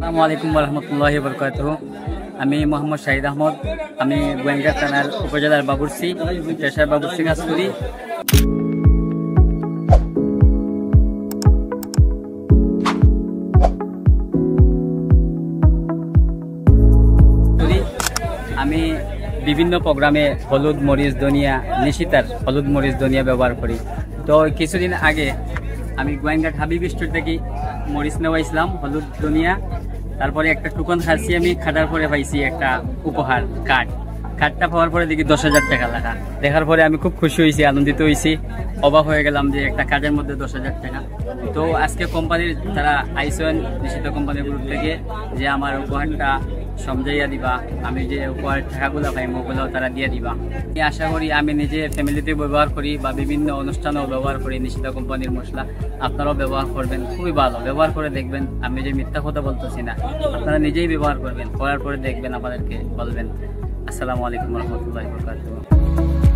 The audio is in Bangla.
আসসালামু আলাইকুম রহমতুল্লাহি বরকাতুহু। আমি মোহাম্মদ শাহিদ আহমদ। আমি গোয়েন্দা থানার উপজেলার বাবুরসি পেশার বাবুরসি কাজ করি। আমি বিভিন্ন প্রোগ্রামে হলুদ মরিচ ধনিয়া নিশিতার হলুদ মরিচ ধনিয়া ব্যবহার করি। তো কিছুদিন আগে আমি গোয়েঙ্গাট হাবিব স্টোর থেকে মরিচ নেওয়াইছিলাম হলুদ ধনিয়া, তারপরে একটা টুকন খাচ্ছি। আমি খাটার পরে পাইছি একটা উপহার কার্ডটা পাওয়ার পরে দেখি 10,000 টাকা লেখা। দেখার পরে আমি খুব খুশি হয়েছি, আনন্দিত হয়েছি, অবাক হয়ে গেলাম যে একটা কার্ডের মধ্যে 10,000 টাকা। তো আজকে কোম্পানির তারা আইসন নিষিদ্ধ কোম্পানির গ্রুপ থেকে যে আমার উপহারটা সমঝাইয়া দিবা, আমি যে উপহার টাকাগুলো পাই ওগুলো তারা দিয়ে দিবা। আমি আশা করি আমি নিজে ফ্যামিলিতে ব্যবহার করি বা বিভিন্ন অনুষ্ঠানেও ব্যবহার করি নিষিদ্ধ কোম্পানির মশলা। আপনারাও ব্যবহার করবেন, খুবই ভালো। ব্যবহার করে দেখবেন, আমি যে মিথ্যা কথা বলতেছি না, আপনারা নিজেই ব্যবহার করবেন, করার পরে দেখবেন, আমাদেরকে বলবেন। আসসালামু আলাইকুম রহমতুল্লাহি ওয়া বারাকাতুহু।